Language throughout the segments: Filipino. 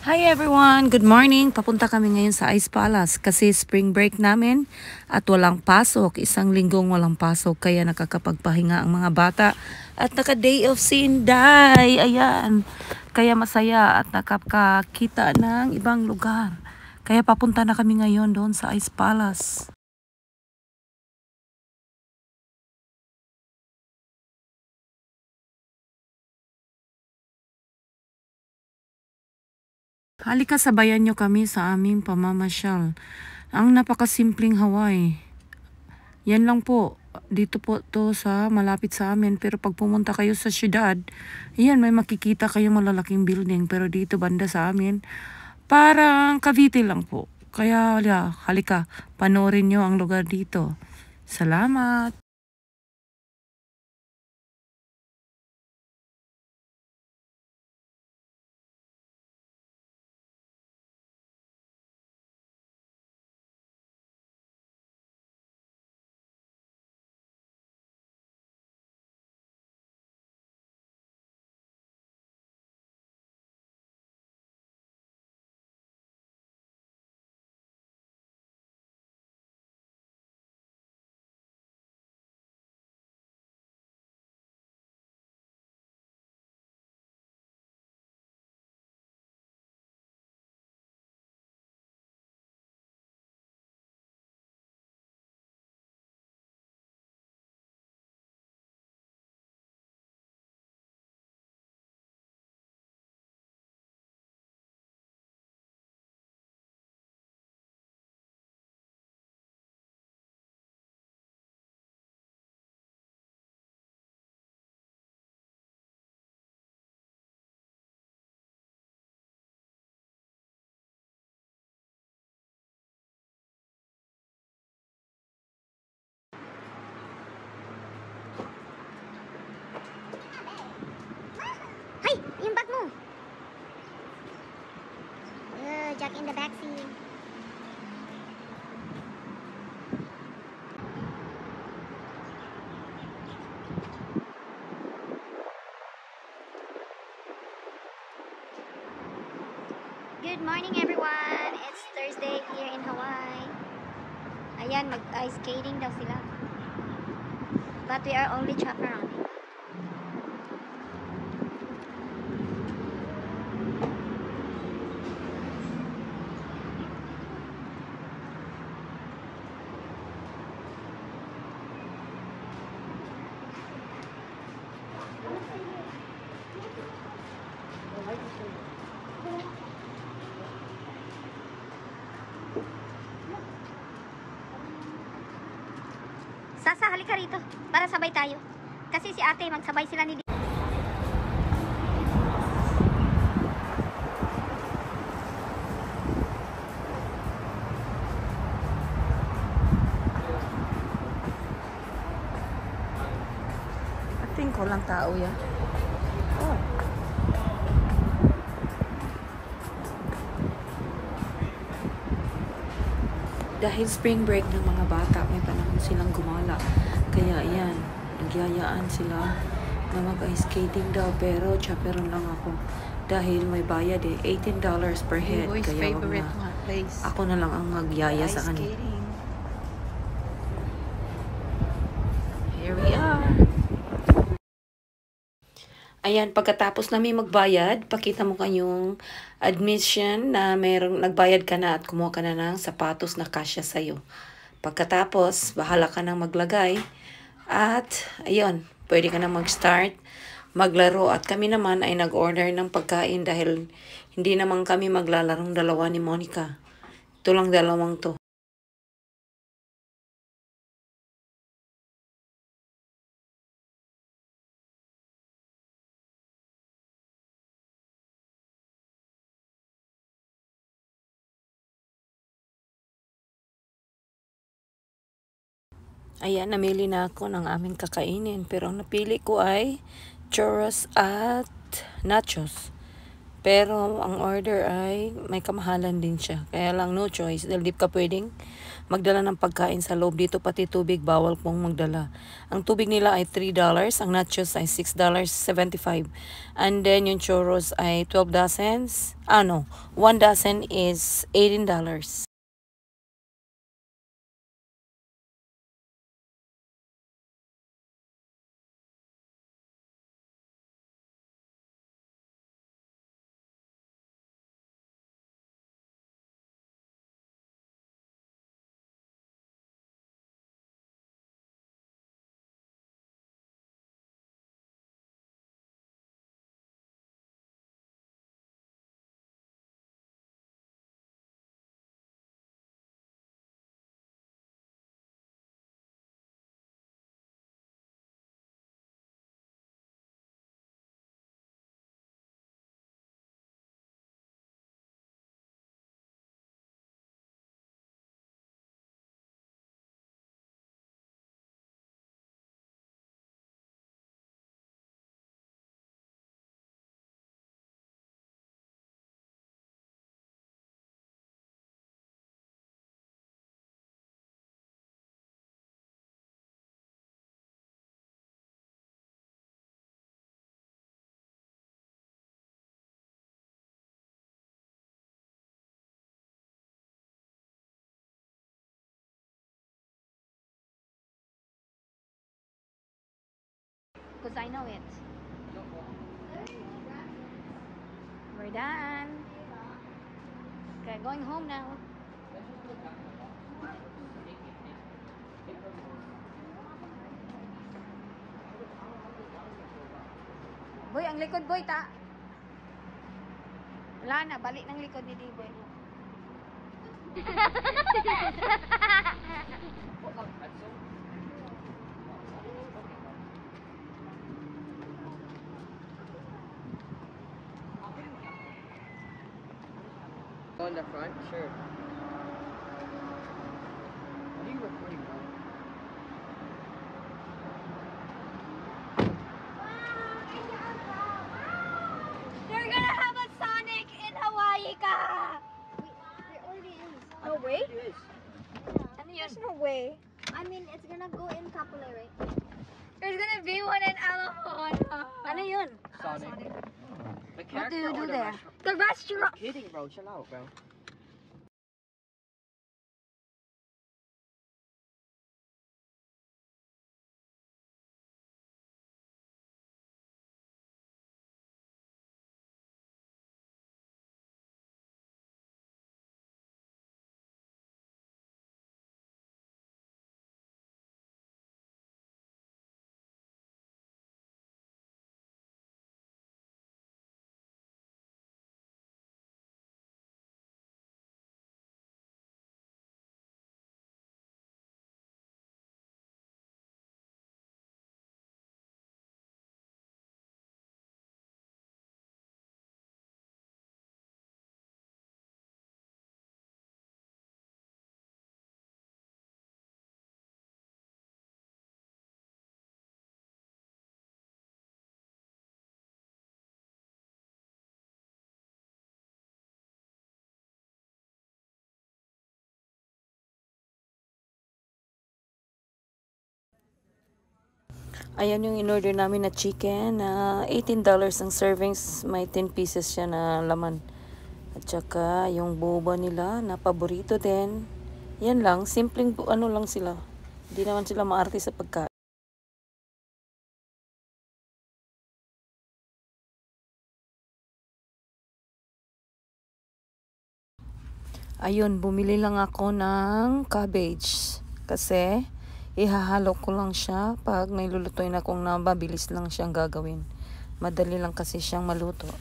Hi everyone! Good morning! Papunta kami ngayon sa Ice Palace kasi spring break namin at walang pasok. Isang linggong walang pasok kaya nakakapagpahinga ang mga bata at naka-day of Sinday. Ayan! Kaya masaya at nakakakita ng ibang lugar. Kaya papunta na kami ngayon doon sa Ice Palace. Halika sabayan nyo kami sa aming pamamasyal. Ang napakasimpleng Hawaii. Yan lang po. Dito po to sa malapit sa amin. Pero pag pumunta kayo sa syudad, ayan, may makikita kayong malalaking building. Pero dito banda sa amin, parang Cavite lang po. Kaya halika, panoorin nyo ang lugar dito. Salamat! Ay! Yung bag mo! Jack in the backseat. Good morning everyone! It's Thursday here in Hawaii. Ayan, mag-ice skating daw sila. But we are only chaperoning. Sasa, halika rito para sabay tayo. Kasi si ate, magsabay sila ni I think walang tao yan. Oh. Dahil spring break ng mga bata, may panahon silang gumala. Kaya ayan, nagyayaan sila na mag-ice skating daw. Pero chaperon lang ako. Dahil may bayad $18 per head. Kaya wag na. Ako na lang ang magyaya sa kanila. Here we are. Ayan, pagkatapos namin magbayad, pakita mo kanyong admission na mayroong nagbayad ka na at kumuha ka na ng sapatos na kasya sa'yo. Pagkatapos, bahala ka nang maglagay. At, ayun, pwede ka na mag-start, maglaro. At kami naman ay nag-order ng pagkain dahil hindi naman kami maglalarong dalawa ni Monica. Ito lang dalawang to. Ayan, namili na ako ng aming kakainin. Pero ang napili ko ay churros at nachos. Pero ang order ay may kamahalan din siya. Kaya lang no choice. Dahil di ka pwedeng magdala ng pagkain sa loob. Dito pati tubig bawal pong magdala. Ang tubig nila ay $3. Ang nachos ay $6.75. And then yung churros ay 12 dozens. No. 1 dozen is $18. Because I know it. We're done. Okay, going home now. Boy, ang likod boy ta. Wala na, balik ng likod ni Diboy. On the front? Sure. What are you recording, bro? They're gonna have a Sonic in Hawaii ka! There already is. No way? It is. Ano yun? There's no way. I mean, it's gonna go in Kapolei, right? There's gonna be one in Alamon. Ano yun? Sonic. The What do character you or do the there? restaurant? The restaurant! Kidding, bro. Chill out, bro. Ayan yung in-order namin na chicken na $18 ang servings. May 10 pieces siya na laman. At saka yung boba nila na paborito din. Yan lang, simpleng ano lang sila. Hindi naman sila maarte sa pagkain. Ayun, bumili lang ako ng cabbage. Kasi ihahalo ko lang siya pag may lulutuin akong mabilis lang siyang gagawin. Madali lang kasi siyang maluto.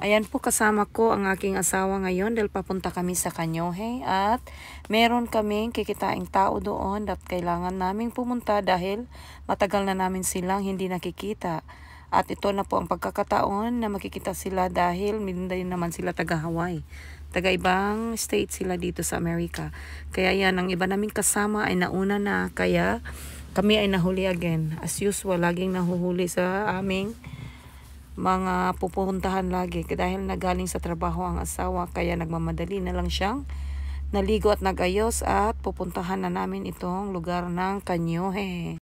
Ayan po, kasama ko ang aking asawa ngayon dahil papunta kami sa Kanyohe at meron kaming kikitaing tao doon at kailangan naming pumunta dahil matagal na namin silang hindi nakikita. At ito na po ang pagkakataon na makikita sila dahil hindi naman sila taga Hawaii. Taga ibang state sila dito sa Amerika. Kaya yan, ang iba naming kasama ay nauna na, kaya kami ay nahuli again. As usual, laging nahuhuli sa aming mga pupuntahan lagi dahil nagaling sa trabaho ang asawa, kaya nagmamadali na lang siyang naligo at nagayos at pupuntahan na namin itong lugar ng Kanyohe.